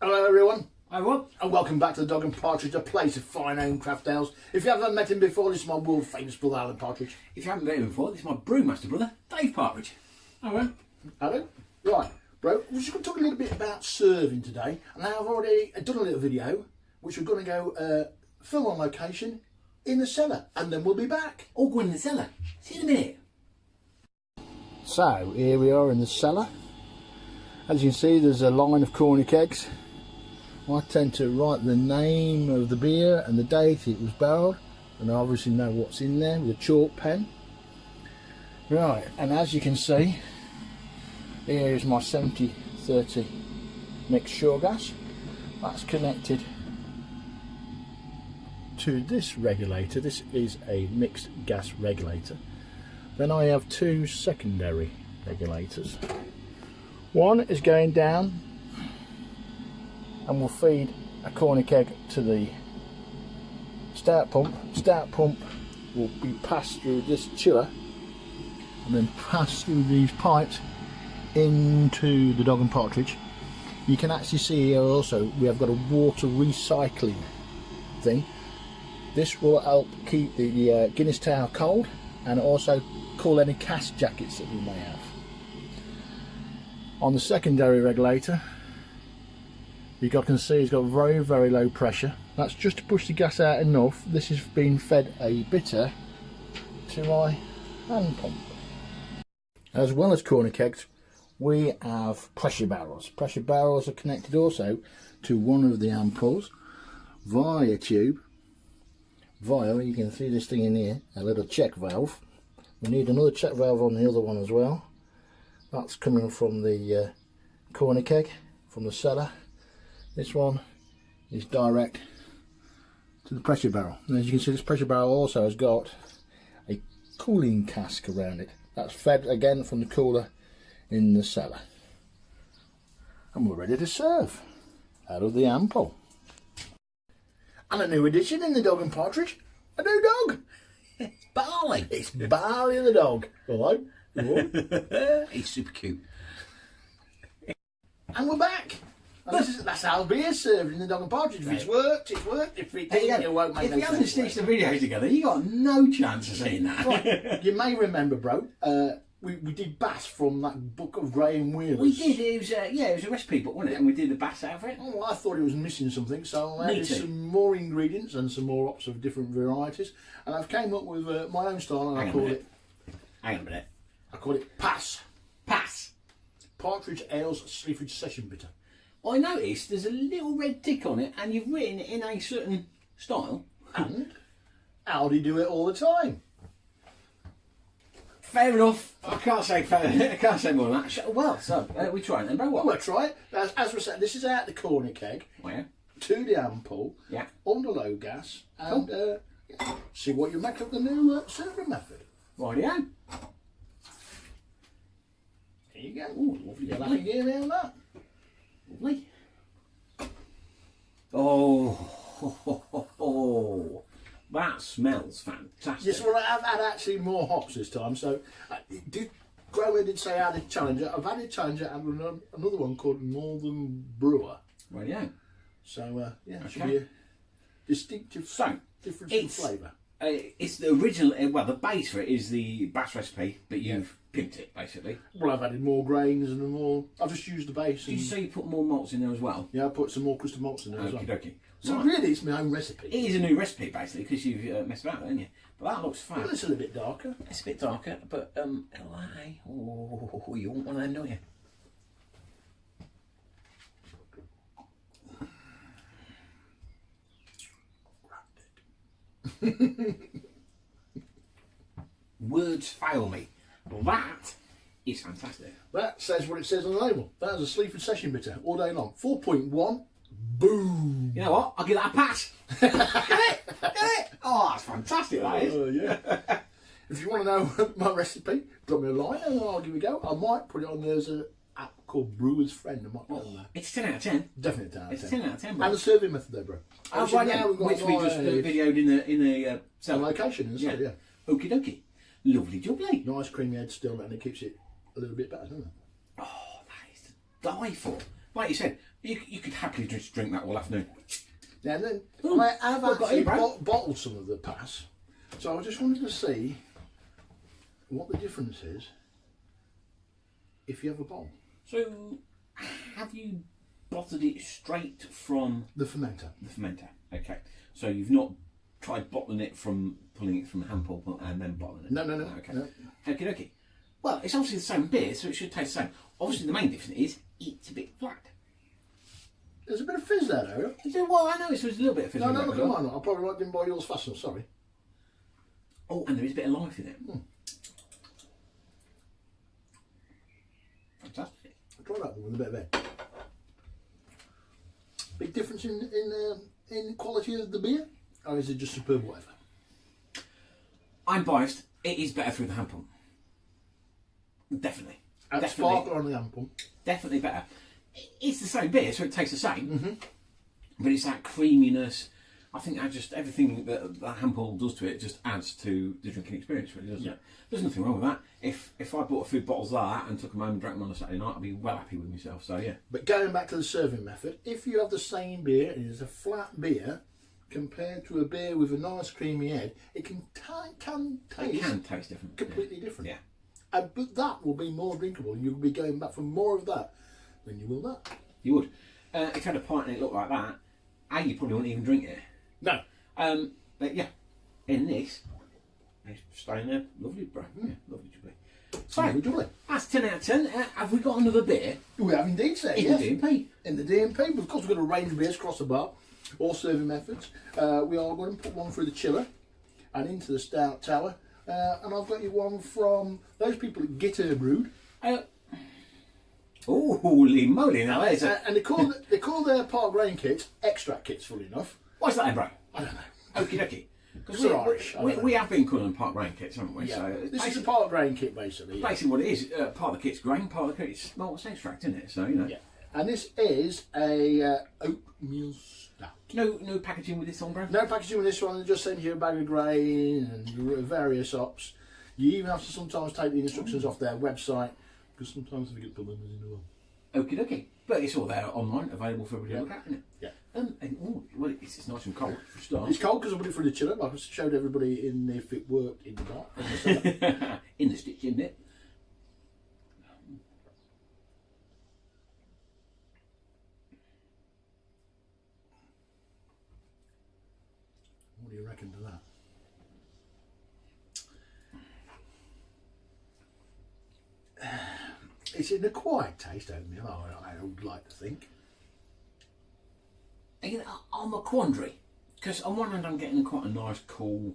Hello everyone. Hi everyone. And welcome back to the Dog and Partridge, a place of fine home craft ales. If you haven't met him before, this is my world famous brother Alan Partridge. If you haven't met him before, this is my brewmaster brother, Dave Partridge. Hello. Hello. Right, bro, we're just going to talk a little bit about serving today. And now I've already done a little video, which we're going to go film on location in the cellar. And then we'll be back. All going in the cellar. See you in a minute. So, here we are in the cellar. As you can see, there's a line of corny kegs. I tend to write the name of the beer and the date it was barreled, and I obviously know what's in there with a chalk pen. Right, and as you can see, here is my 70-30 mixed shore gas. That's connected to this regulator. This is a mixed gas regulator. Then I have two secondary regulators. One is going down and will feed a corny keg to the stout pump. Stout pump will be passed through this chiller and then passed through these pipes into the Dog and Partridge. You can actually see here also we have got a water recycling thing. This will help keep the Guinness tower cold and also cool any cast jackets that we may have. On the secondary regulator, you can see it's got very, very low pressure. That's just to push the gas out enough. This is being fed a bitter to my hand pump. As well as corner kegs, we have pressure barrels. Pressure barrels are connected also to one of the ampoules via a tube. You can see this thing in here, a little check valve. We need another check valve on the other one as well. That's coming from the corner keg, from the cellar. This one is direct to the pressure barrel. And as you can see, this pressure barrel also has got a cooling cask around it. That's fed again from the cooler in the cellar. And we're ready to serve out of the ampoule. And a new addition in the Dog and Partridge, a new dog. Barley. It's Barley the dog. Hello. He's super cute. And we're back. That's how beer served in the Dog and Partridge. If it's worked, it's worked. If it didn't, it won't make no sense. If you haven't stitched the videos together, you got no chance of seeing that. Right. You may remember, bro, we did bass from that book of Graham Wheeler's. We did. It was it was a recipe book, wasn't it? And we did the bass out for it. Oh, I thought it was missing something, so I Me added too. some more ingredients and some more hops of different varieties, and I've came up with my own style, and Hang I on a call minute. it. Hang on a minute. I call it Pass. Pass. Partridge Ales Sleaford Session Bitter. I noticed there's a little red tick on it, and you've written it in a certain style. And Aldi do it all the time. Fair enough. I can't say more than that. Well, so we try it then, bro. What? Well, try it. As we said, this is out the corner keg Oh, yeah. to the ampoule, Yeah. under low gas, and see what you make of the new serving method. Rightio. Here you go. Ooh, lovely. You'll have to hear me on that. Lovely. Oh, that smells fantastic. Yes, well, I've had actually more hops this time. So, Grower did say I had a challenger. I've had a challenger and another one called Northern Brewer. Rightio. So, yeah, it should Okay. be a distinctive difference in flavour. It's the original. Well, the base for it is the bass recipe, but you've pimped it basically. Well, I've added more grains and more. I've just used the base. Did you say you put more malts in there as well? Yeah, I put some more crystal malts in there as well. Okie dokie. So Right. really, it's my own recipe. It is a new recipe basically because you've messed about, haven't you? But that looks fab. Well, it's a little bit darker. It's a bit darker, but LA. Oh, you want one of them, don't you? Words fail me. That is fantastic. That says what it says on the label. That is a Sleaford Session Bitter all day long. 4.1. Boom. You know what? I'll give that a pass. Get it? Get it? Oh, that's fantastic, that is. Oh, yeah. If you want to know my recipe, drop me a line and I'll give it a go. I might put it on there as an app called Brewer's Friend. I might put it on there. It's 10 out of 10. Definitely 10 out of 10. It's 10 out of 10, bro. And the serving method there, bro. Oh, Actually, right, now yeah. we've got Which we just videoed in the on location instead, yeah. Okie dokie. Lovely jubbly. Nice creamy head still, and it keeps it a little bit better, doesn't it? Oh, that is to die for. like you said, you could happily just drink that all afternoon. Now then, Ooh, I have what got actually you, bro? bottled some of the pass, so I just wanted to see what the difference is if you have a bottle. So, have you bottled it straight from The fermenter. the fermenter? Okay. So you've not tried bottling it from pulling it from the hand pulp and then bottling it? No. Okay. No. Okie dokie. Well, it's obviously the same beer, so it should taste the same. Obviously, the main difference is it's a bit flat. There's a bit of fizz there, though. Is there? Well, I know it's a little bit of fizz. No, come on. I probably didn't buy yours fast enough, sorry. Oh, and there is a bit of life in it. Fantastic. Try that one with a bit of egg. Big difference in quality of the beer? Or is it just superb whatever? I'm biased. It is better through the hand pump. Definitely. And sparkler on the hand pump. Definitely better. It's the same beer, so it tastes the same. But it's that creaminess. I think that just everything that hand pump does to it just adds to the drinking experience, really, doesn't it? There's nothing wrong with that. If I bought a few bottles of that and took them home and drank them on a Saturday night, I'd be well happy with myself. So yeah. But going back to the serving method, if you have the same beer and it's a flat beer compared to a beer with a nice creamy head, it can taste Different. completely different. Yeah. But that will be more drinkable. You'll be going back for more of that than you will that. You would. If you had a pint and it looked like that, you probably wouldn't even drink it. No. But yeah, in this, it's staying there. Lovely, bro. Yeah, lovely to be. So, Lovely. that's 10 out of 10. Have we got another beer? We have indeed, sir. In Yes. the DMP. In the DMP. Of course, we've got a range of beers across the bar, all serving methods. We are going to put one through the chiller and into the stout tower. And I've got you one from those people at Gitter Brewed. Holy moly! Now there's a... And they call their park grain kits extract kits, funny enough. What's that, bro? I don't know. Okie dokie. Because It's Irish, I don't know. we have been calling them park grain kits, haven't we? Yeah. So This is a park grain kit, basically. Yeah. basically what it is. Part of the kit's grain, part of the kit's malt extract, isn't it? So you know. Yeah. And this is a oatmeal stout. No packaging with this on, bro. No packaging with this one. It just sends you a bag of grain and various hops. You even have to sometimes take the instructions off their website because sometimes they get put them in the wrong. Okie dokie. But it's all there online, available for everybody to look at, isn't it? Yeah. Well, it's nice and cold for a start. It's cold because I put it through the chiller. Like I showed everybody in if it worked in the bar. In the cellar. In the stitch, isn't it? What do you reckon to that? It's an acquired taste, oatmeal, I would like to think. Again, I'm a quandary. Because on one hand I'm getting quite a nice, cool,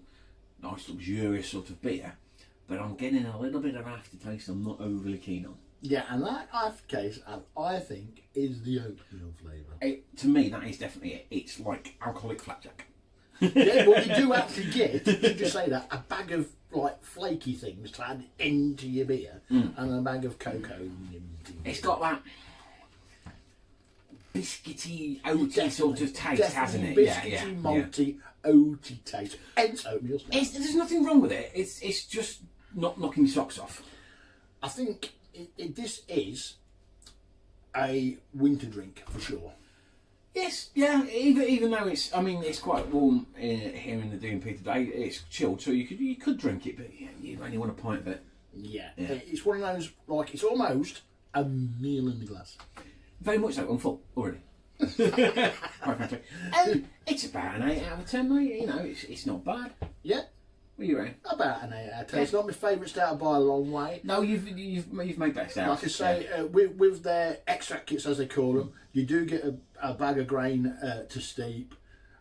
nice, luxurious sort of beer. But I'm getting a little bit of aftertaste I'm not overly keen on. Yeah, and that aftertaste, I think, is the oatmeal flavour. To me, that is definitely it. It's like alcoholic flapjack. Yeah, well, you do actually get, you just say that, a bag of like flaky things to add into your beer and a bag of cocoa. It's got that biscuity, oaty sort of taste, hasn't it? Biscuity, malty, oaty taste. Hence oatmeal stout. There's nothing wrong with it. It's just not knocking your socks off. I think this is a winter drink for sure. Yes, yeah. Even though it's quite warm here in the DMP today. It's chilled, so you could drink it, but you only want a pint of it. Yeah. It's one of those, like, it's almost a meal in the glass. Very much so. I'm full already. Quite frankly, it's about an 8 out of 10, mate. You know, it's not bad. Yeah. What are you reckon? About an 8 out of 10. It's not my favourite stout by a long way. No, you've made better stouts. Like I say, with their extract kits, as they call them, you do get a bag of grain to steep.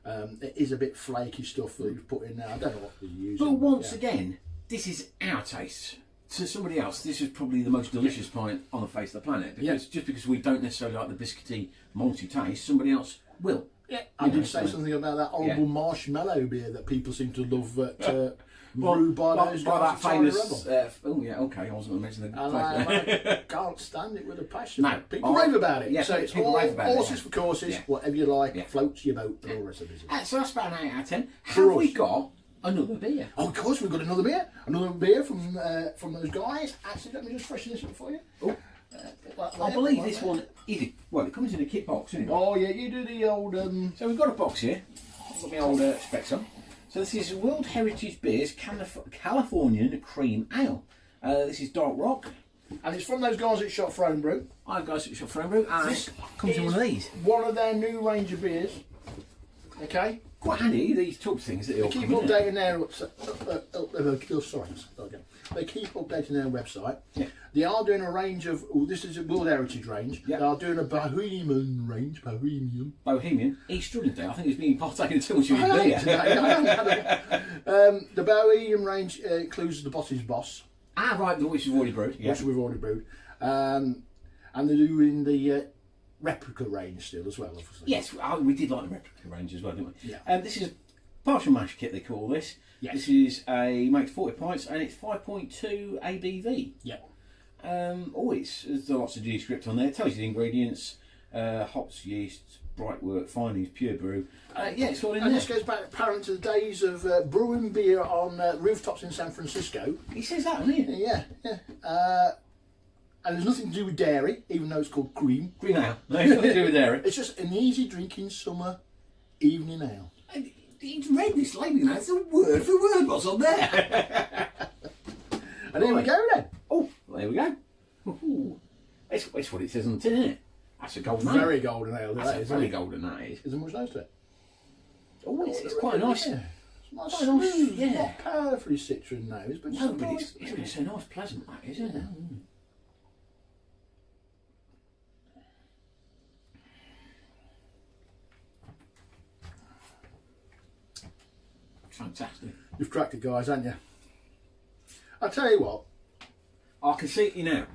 It is a bit flaky stuff that you've put in there. I don't know what they're using. But once again, this is our taste. To somebody else, this is probably the most delicious pint on the face of the planet. Because just because we don't necessarily like the biscuity, malty taste, somebody else will. Yeah, I did say something about that horrible marshmallow beer that people seem to love at brewed by those by guys that at famous. Rebel. I wasn't going to mention the And place. I can't stand it with a passion. No. People rave about it. Yeah, so it's people all rave about it, horses for courses, whatever you like, floats your boat, and all the rest of the business. So that's about an 8 out of 10. For Have us. we got another beer? Oh, of course, we've got another beer. Another beer from those guys. Actually, let me just freshen this up for you. I believe this one is, well, it comes in a kit box, isn't it? Oh yeah, you do the old. So we've got a box here. I've got my old specs on. So this is World Heritage Beers Californian Cream Ale. This is dark rock. And it's from those guys at Shop Throne Brew. I've got a shop Throne Brew, and this comes in one of these. One of their new range of beers. Okay. Quite handy, these tub things that they all Keep come in. updating their They keep updating their website. Yeah. They are doing a range of. Oh, this is a World Heritage range. Yeah. They are doing a Bohemian range. Bohemian. He's struggling today. I think he's being partaken too much of his I beer. am today. The Bohemian range includes the Boss's Boss, Ah, right, which we've already brewed. Yeah. which we've already brewed, and they're doing the replica range still as well, obviously. Yes, we did like the replica range as well, didn't we? Yeah. This is a partial mash kit, they call this. Yes. This is makes 40 pints and it's 5.2 ABV. Yeah. There's lots of descript on there. It tells you the ingredients, hops, yeast, bright work, findings, pure brew. Yeah, it's all in And there. this goes back apparently to the days of brewing beer on rooftops in San Francisco. He says that, doesn't he? Yeah, yeah. And there's nothing to do with dairy, even though it's called cream. Green ale. No, it's nothing to do with dairy. It's just an easy drinking summer evening ale. He's read this label now. It's a word for word what's on there. And here we go then. Oh, there we go. Ooh. It's what it says on the tin, isn't it? That's a golden ale. Very golden ale. That's That a is, very isn't it? golden, that is. Isn't much nose to it. Oh, it's quite nice. Yeah. It's nice, Quite nice, smooth, yeah. not powerfully citron nose, but No, just but nice. it's so nice, pleasant, that is, isn't it? Fantastic. You've cracked it, guys, haven't you? I tell you what. I can see it you now.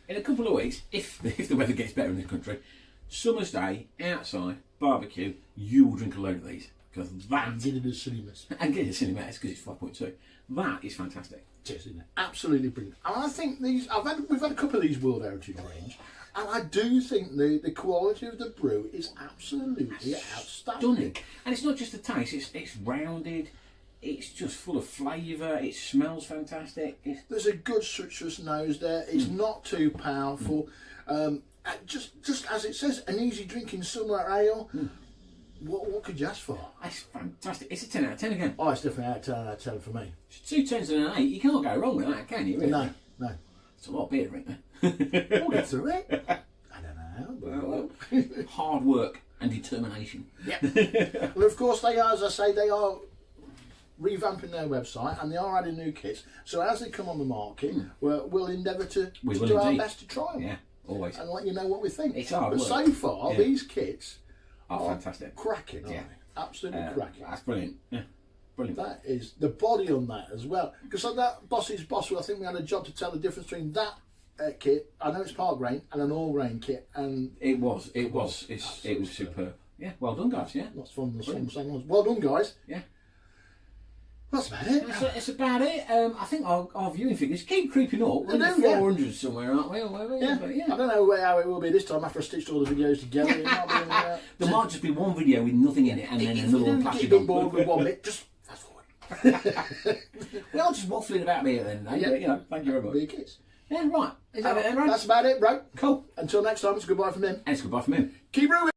In a couple of weeks, if the weather gets better in this country, summer's day, outside, barbecue, you will drink a load of these. Because that... Get it as cinemas. And get it cinemas because it's 5.2. That is fantastic. It is, isn't it? Absolutely brilliant. And I think we've had a couple of these World Heritage range, and I do think the quality of the brew is absolutely outstanding. Stunning. And it's not just the taste, it's rounded, it's just full of flavour, it smells fantastic. There's a good citrus nose there. It's not too powerful. Just as it says, an easy drinking summer ale. What could you ask for? It's fantastic. It's a 10 out of 10 again. Oh, it's definitely out of 10 for me. It's 2 10s and an 8. You can't go wrong with that, can you? Really? No. It's a lot of beer to drink there. We'll get through it. I don't know. Well, hard work and determination. Yeah. Well, of course, they are, as I say, they are revamping their website and they are adding new kits. So as they come on the market, we'll endeavour to do our best to try them. Yeah, always. And let you know what we think. It's hard But work. so far, these kits are fantastic. cracking, aren't they? Absolutely cracking. That's brilliant. Yeah, brilliant. That is the body on that as well. Because on that Boss's Boss, I think we had a job to tell the difference between that kit. I know it's part grain and an all grain kit, and it was superb. Yeah, well done, guys. Yeah, lots of fun. The same ones. Well done, guys. Yeah. That's about it. It's about it. I think our viewing figures keep creeping up. We're in the 400 somewhere, aren't we? Yeah. I don't know how it will be this time after I stitched all the videos together. It might be, there might just be one video with nothing in it and then another one plastered keep on. bored with one bit, just fast forward. We're all just waffling about me then, eh? Yeah. But, you know, thank you very much. Be kids. Yeah, right. Is that it then, right? That's about it, bro. Cool. Until next time, it's goodbye from him. And it's goodbye from him. Keep brewing.